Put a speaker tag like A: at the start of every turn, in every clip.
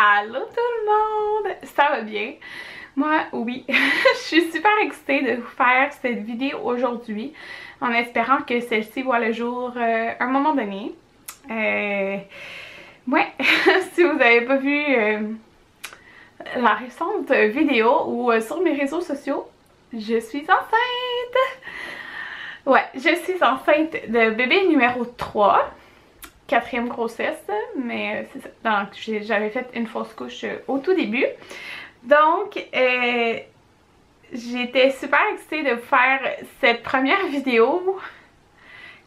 A: Allô tout le monde! Ça va bien? Moi, oui. Je suis super excitée de vous faire cette vidéo aujourd'hui en espérant que celle-ci voit le jour à un moment donné. Ouais, si vous n'avez pas vu la récente vidéo ou sur mes réseaux sociaux, je suis enceinte! Ouais, je suis enceinte de bébé numéro 3. 4e grossesse, mais c'est ça. Donc, j'avais fait une fausse couche au tout début. Donc, j'étais super excitée de faire cette première vidéo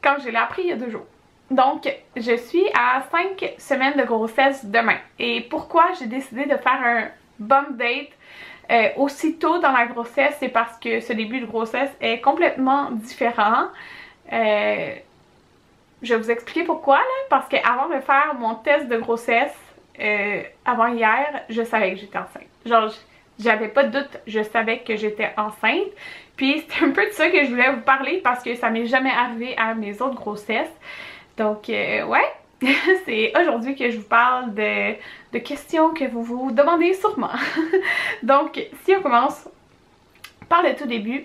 A: quand je l'ai appris il y a 2 jours. Donc, je suis à 5 semaines de grossesse demain. Et pourquoi j'ai décidé de faire un bump date aussitôt dans la grossesse, c'est parce que ce début de grossesse est complètement différent. Je vais vous expliquer pourquoi, là, parce qu'avant de faire mon test de grossesse, avant hier, je savais que j'étais enceinte. Genre, j'avais pas de doute, je savais que j'étais enceinte. Puis c'est un peu de ça que je voulais vous parler parce que ça m'est jamais arrivé à mes autres grossesses. Donc, ouais, c'est aujourd'hui que je vous parle de questions que vous vous demandez sûrement. Donc, si on commence par le tout début,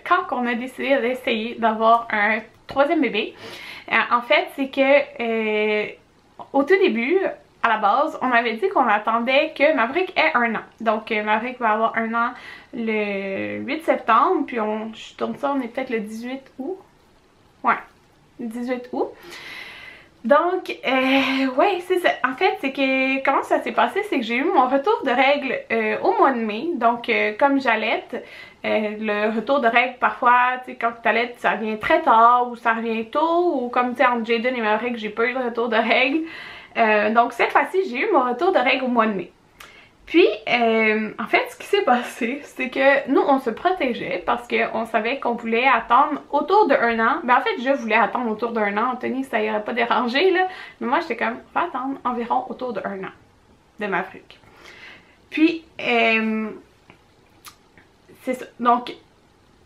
A: quand on a décidé d'essayer d'avoir un 3e bébé, en fait, c'est que au tout début, à la base, on avait dit qu'on attendait que Maverick ait 1 an. Donc, Maverick va avoir 1 an le 8 septembre, puis je tourne ça, on est peut-être le 18 août. Ouais, le 18 août. Donc, ouais, c'est ça. En fait, c'est que, comment ça s'est passé, c'est que j'ai eu mon retour de règles au mois de mai. Donc, comme j'allaite, le retour de règles, parfois, tu sais, quand tu allaites, ça revient très tard ou ça revient tôt. Ou comme, tu sais, entre Jaden et Maverick, j'ai pas eu le retour de règles. Donc, cette fois-ci, j'ai eu mon retour de règles au mois de mai. Puis, en fait, ce qui s'est passé, c'est que nous, on se protégeait parce qu'on savait qu'on voulait attendre autour de 1 an. Ben, en fait, je voulais attendre autour d'1 an. Anthony, ça irait pas déranger, là. Mais moi, j'étais comme, on va attendre environ autour de 1 an de Maverick. Puis, c'est ça. Donc,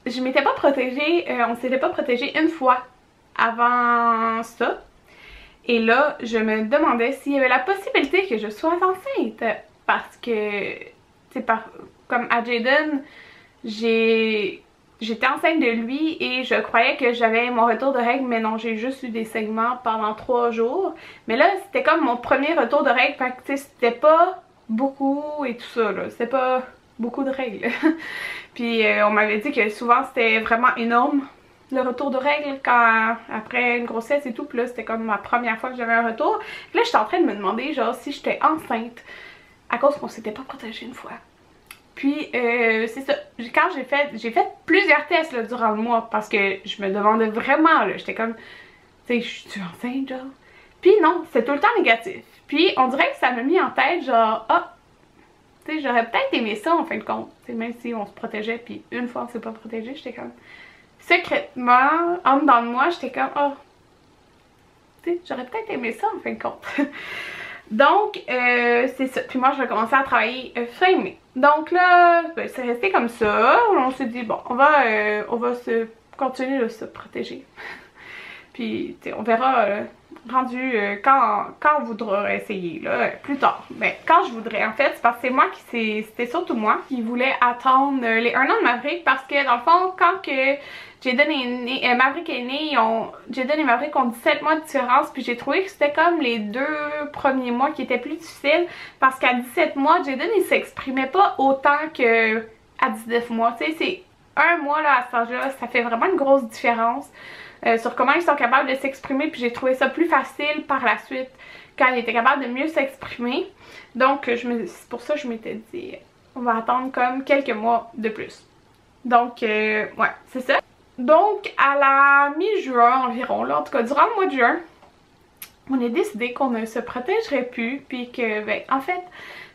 A: je m'étais pas protégée, on s'était pas protégé une fois avant ça. Et là, je me demandais s'il y avait la possibilité que je sois enceinte. Parce que, tu sais, comme à Jaden, j'étais enceinte de lui et je croyais que j'avais mon retour de règles, mais non, j'ai juste eu des saignements pendant 3 jours. Mais là, c'était comme mon premier retour de règles, fait que, tu sais, c'était pas beaucoup et tout ça, là. C'était pas beaucoup de règles. Puis, on m'avait dit que souvent, c'était vraiment énorme, le retour de règles, après une grossesse et tout. Puis là, c'était comme ma première fois que j'avais un retour. Puis là, j'étais en train de me demander, genre, si j'étais enceinte. À cause qu'on s'était pas protégé une fois. Puis, c'est ça. Quand j'ai fait plusieurs tests là, durant le mois parce que je me demandais vraiment, là, j'étais comme, tu sais, je suis enceinte, genre. Puis non, c'était tout le temps négatif. Puis, on dirait que ça m'a mis en tête, genre, ah, tu sais, j'aurais peut-être aimé ça en fin de compte. Tu sais, même si on se protégeait, puis une fois on s'est pas protégé, j'étais comme, secrètement, en dedans de moi, j'étais comme, oh, tu sais, j'aurais peut-être aimé ça en fin de compte. Donc, c'est ça. Puis moi, je vais commencer à travailler fin mai. Donc là, ben, c'est resté comme ça. On s'est dit, bon, on va se continuer de se protéger. Puis, tu sais, on verra rendu quand on voudra essayer, là, plus tard. Ben, quand je voudrais, en fait, c'est parce que c'est moi c'était surtout moi qui voulais attendre les 1 an de Maverick parce que, dans le fond, quand que Jaden est né, Maverick est né, Jaden et Maverick ont 17 mois de différence, puis j'ai trouvé que c'était comme les 2 premiers mois qui étaient plus difficiles parce qu'à 17 mois, Jaden il s'exprimait pas autant que à 19 mois. Tu sais, c'est 1 mois là à cet âge-là, ça fait vraiment une grosse différence sur comment ils sont capables de s'exprimer, puis j'ai trouvé ça plus facile par la suite quand ils étaient capables de mieux s'exprimer. Donc, c'est pour ça que je m'étais dit, on va attendre comme quelques mois de plus. Donc, ouais, c'est ça. Donc, à la mi-juin environ, là, en tout cas durant le mois de juin, on a décidé qu'on ne se protégerait plus, puis que, ben, en fait,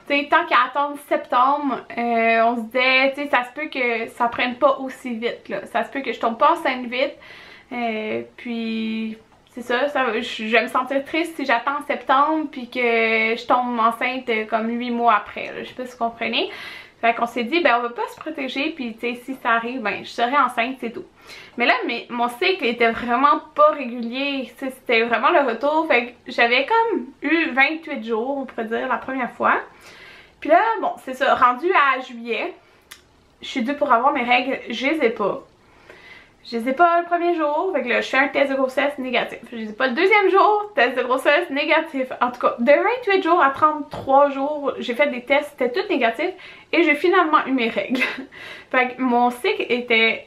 A: tu sais, tant qu'à attendre septembre, on se disait, tu sais, ça se peut que ça prenne pas aussi vite, là. Ça se peut que je tombe pas enceinte vite, puis c'est ça, je vais me sentir triste si j'attends septembre, puis que je tombe enceinte comme 8 mois après, là. Je sais pas si vous comprenez. Fait qu'on s'est dit, ben on va pas se protéger, puis tu sais, si ça arrive, ben je serai enceinte, c'est tout. Mais là, mon cycle était vraiment pas régulier, c'était vraiment le retour, fait que j'avais comme eu 28 jours, on pourrait dire, la première fois. Puis là, bon, c'est ça, rendu à juillet, je suis due pour avoir mes règles, je les ai pas. Je les ai pas le premier jour, fait que là, je fais un test de grossesse négatif. Je les ai pas le deuxième jour, test de grossesse négatif. En tout cas, de 28 jours à 33 jours, j'ai fait des tests, c'était tout négatif et j'ai finalement eu mes règles. Fait que mon cycle était,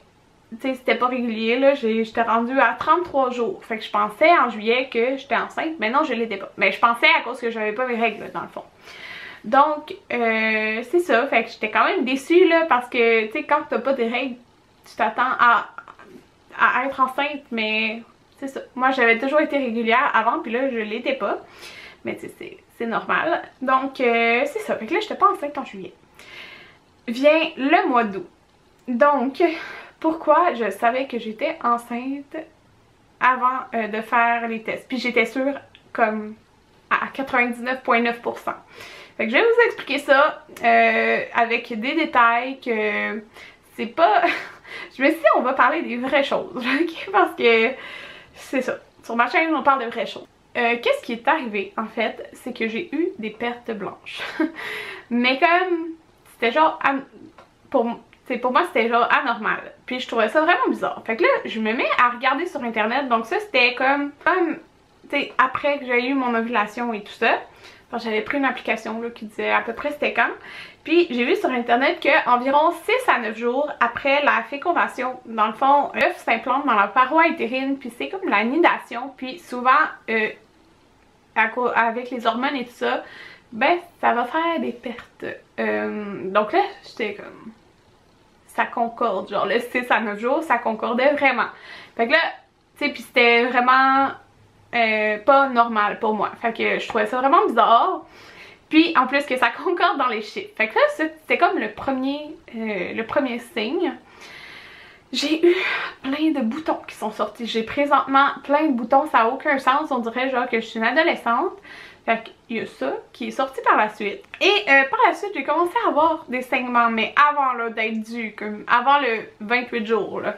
A: tu sais, c'était pas régulier, là, j'étais rendue à 33 jours. Fait que je pensais en juillet que j'étais enceinte, mais non, je l'étais pas. Mais je pensais à cause que j'avais pas mes règles, là, dans le fond. Donc, c'est ça, fait que j'étais quand même déçue, là, parce que, tu sais, quand t'as pas de règles, tu t'attends à être enceinte, mais c'est ça. Moi, j'avais toujours été régulière avant, puis là, je l'étais pas. Mais tu sais, c'est normal. Donc, c'est ça. Fait que là, j'étais pas enceinte en juillet. Vient le mois d'août. Donc, pourquoi je savais que j'étais enceinte avant de faire les tests? Puis j'étais sûre comme à 99,9%. Fait que je vais vous expliquer ça avec des détails que c'est pas... Je me suis dit, on va parler des vraies choses, ok? Parce que c'est ça. Sur ma chaîne, on parle de vraies choses. Qu'est-ce qui est arrivé, en fait, c'est que j'ai eu des pertes blanches. Mais comme, c'était genre, pour moi, c'était genre anormal. Puis je trouvais ça vraiment bizarre. Fait que là, je me mets à regarder sur internet. Donc ça, c'était comme tu sais, après que j'ai eu mon ovulation et tout ça. Enfin, j'avais pris une application là, qui disait à peu près c'était quand. Puis j'ai vu sur internet que environ 6 à 9 jours après la fécondation, dans le fond, l'œuf s'implante dans la paroi utérine, puis c'est comme la nidation. Puis souvent, avec les hormones et tout ça, ben ça va faire des pertes. Donc là, j'étais comme... ça concorde, genre le 6 à 9 jours, ça concordait vraiment. Fait que là, tu sais, puis c'était vraiment pas normal pour moi. Fait que je trouvais ça vraiment bizarre. Puis en plus que ça concorde dans les chiffres. Fait que là, c'était comme le premier signe. J'ai eu plein de boutons qui sont sortis. J'ai présentement plein de boutons, ça n'a aucun sens. On dirait genre que je suis une adolescente. Fait qu'il y a ça qui est sorti par la suite. Et par la suite, j'ai commencé à avoir des saignements, mais avant là d'être due, comme avant le 28 jours là.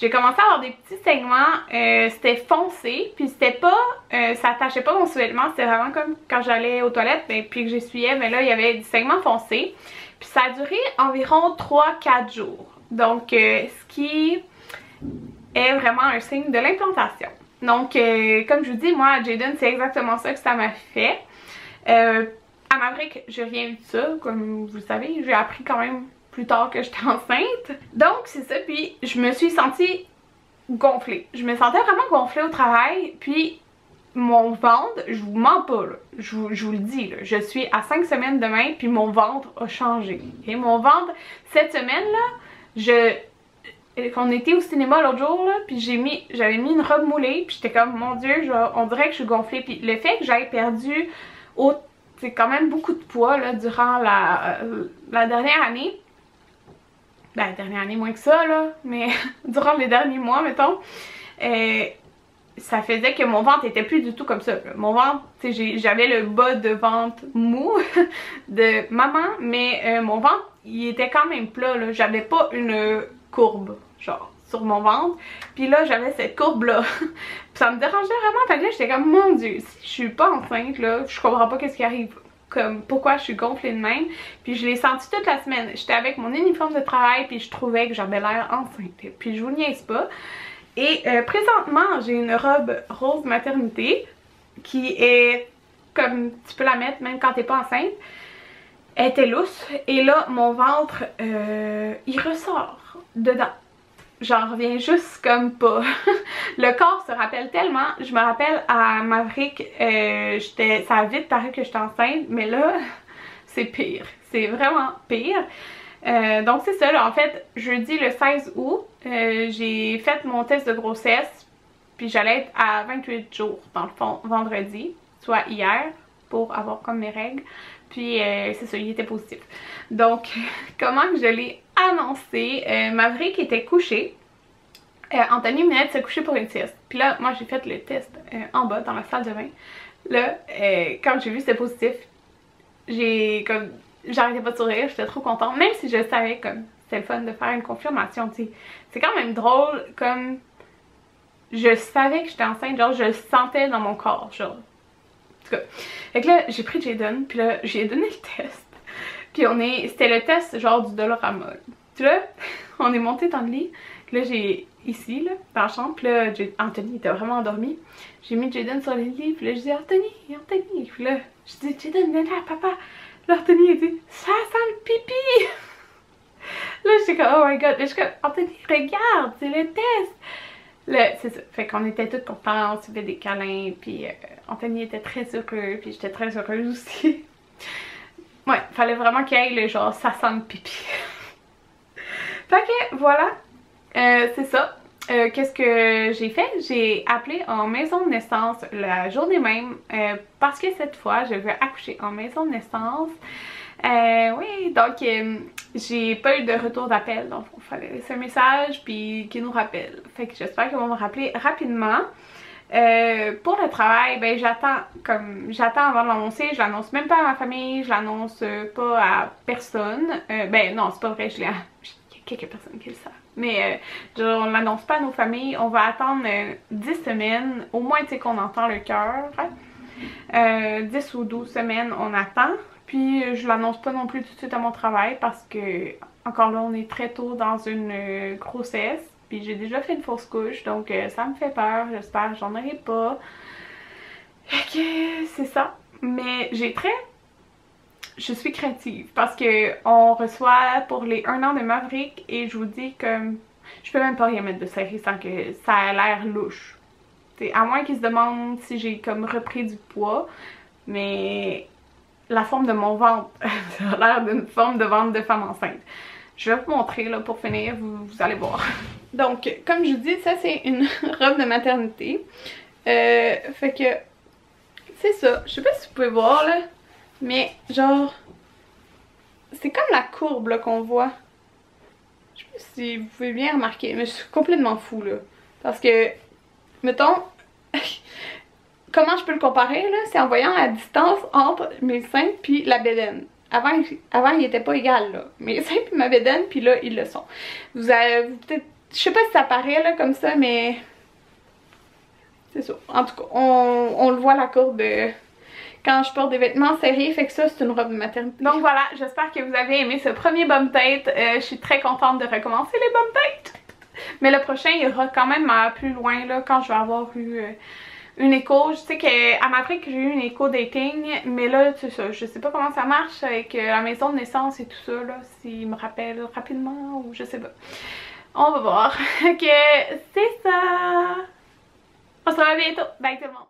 A: J'ai commencé à avoir des petits saignements, c'était foncé, puis c'était pas, ça attachait pas mon sous-vêtement, c'était vraiment comme quand j'allais aux toilettes, ben, puis que j'essuyais, mais là il y avait du saignement foncé. Puis ça a duré environ 3-4 jours. Donc ce qui est vraiment un signe de l'implantation. Donc comme je vous dis, moi à Jayden c'est exactement ça que ça m'a fait. À Maverick, j'ai rien vu de ça, comme vous le savez, j'ai appris quand même plus tard que j'étais enceinte. Donc c'est ça, puis je me suis sentie gonflée. Je me sentais vraiment gonflée au travail, puis mon ventre, je vous mens pas là, je vous le dis là, je suis à 5 semaines demain, puis mon ventre a changé. Et mon ventre, cette semaine là, on était au cinéma l'autre jour là, puis j'avais mis une robe moulée, puis j'étais comme mon dieu, on dirait que je suis gonflée. Puis le fait que j'aille perdu c'est quand même beaucoup de poids là durant la dernière année. Ben, la dernière année moins que ça là, mais durant les derniers mois mettons, ça faisait que mon ventre était plus du tout comme ça. Mon ventre, tu sais, j'avais le bas de ventre mou de maman, mais mon ventre il était quand même plat là, j'avais pas une courbe genre sur mon ventre, puis là j'avais cette courbe là. Ça me dérangeait vraiment, fait que là j'étais comme mon dieu, si je suis pas enceinte là, je comprends pas qu'est-ce qui arrive. Comme pourquoi je suis gonflée de même. Puis je l'ai senti toute la semaine. J'étais avec mon uniforme de travail, puis je trouvais que j'avais l'air enceinte. Puis je vous niaise pas. Et présentement, j'ai une robe rose maternité qui est comme tu peux la mettre même quand t'es pas enceinte. Elle était lousse. Et là, mon ventre, il ressort dedans. J'en reviens juste comme pas. Le corps se rappelle tellement. Je me rappelle à Maverick, ça a vite paru que j'étais enceinte, mais là, c'est pire. C'est vraiment pire. Donc c'est ça, là, en fait, jeudi le 16 août, j'ai fait mon test de grossesse, puis j'allais être à 28 jours, dans le fond, vendredi, soit hier, pour avoir comme mes règles. Puis c'est ça, il était positif. Donc, comment que je l'ai annoncé? Maverick était couché. Anthony venait de se coucher pour une sieste. Puis là, moi j'ai fait le test en bas, dans la salle de bain. Là, quand j'ai vu que c'était positif, j'ai comme... j'arrêtais pas de sourire, j'étais trop contente, même si je savais comme c'était le fun de faire une confirmation, tu sais. C'est quand même drôle, comme je savais que j'étais enceinte, genre je le sentais dans mon corps, genre. En tout cas. Fait que là, j'ai pris Jayden, puis là, j'ai donné le test. Puis c'était le test genre du Dolorama. Puis là, on est monté dans le lit, puis là j'ai, ici là, dans la chambre, puis là, Anthony était vraiment endormi. J'ai mis Jayden sur le lit, puis là je dis Anthony, puis là, je dis Jayden, viens là, papa. Là, Anthony il dit, ça sent le pipi. Là, j'étais comme, oh my god. Là, je suis comme, Anthony, regarde, c'est le test. Là, c'est ça. Fait qu'on était toutes contentes, on se fait des câlins, puis Anthony était très heureux, puis j'étais très heureuse aussi. Ouais, fallait vraiment qu'il y ait le genre, ça sent le pipi. Fait que, voilà. C'est ça. Qu'est-ce que j'ai fait? J'ai appelé en maison de naissance la journée même parce que cette fois, je veux accoucher en maison de naissance. Oui, donc j'ai pas eu de retour d'appel, donc il fallait laisser un message puis qu'ils nous rappellent. Fait que j'espère qu'ils vont me rappeler rapidement. Pour le travail, ben j'attends avant de l'annoncer, je l'annonce même pas à ma famille, je l'annonce pas à personne. Ben non, c'est pas vrai, il y a quelques personnes qui le savent. Mais on l'annonce pas à nos familles, on va attendre 10 semaines, au moins tu sais qu'on entend le cœur. 10 ou 12 semaines on attend. Puis je l'annonce pas non plus tout de suite à mon travail parce que encore là on est très tôt dans une grossesse. Puis j'ai déjà fait une fausse couche donc ça me fait peur, j'espère que j'en aurai pas. Fait que c'est ça. Mais je suis créative parce que on reçoit pour les 1 an de Maverick et je vous dis que je peux même pas rien mettre de serré sans que ça ait l'air louche. T'sais, à moins qu'ils se demandent si j'ai comme repris du poids, mais la forme de mon ventre, ça a l'air d'une forme de ventre de femme enceinte. Je vais vous montrer là pour finir, vous allez voir. Donc, comme je vous dis, ça c'est une robe de maternité. Fait que, c'est ça. Je sais pas si vous pouvez voir là, mais genre, c'est comme la courbe là qu'on voit. Je sais pas si vous pouvez bien remarquer, mais je suis complètement fou là. Parce que, mettons, comment je peux le comparer là? C'est en voyant la distance entre mes seins puis la bédaine. Avant il était pas égal là. Mes seins puis ma bédaine, puis là, ils le sont. Vous avez peut-être... Je sais pas si ça paraît là comme ça, mais... C'est ça. En tout cas, on le voit la courbe quand je porte des vêtements serrés. Fait que ça, c'est une robe de maternité. Donc voilà, j'espère que vous avez aimé ce premier bum date. Je suis très contente de recommencer les bum dates. Mais le prochain, il y aura quand même plus loin là, quand je vais avoir eu... une écho. Je sais qu'à Maverick j'ai eu une écho dating, mais là c'est ça, je sais pas comment ça marche avec la maison de naissance et tout ça là, s'ils me rappellent rapidement ou je sais pas. On va voir. Ok, c'est ça. On se revoit bientôt. Bye tout le monde.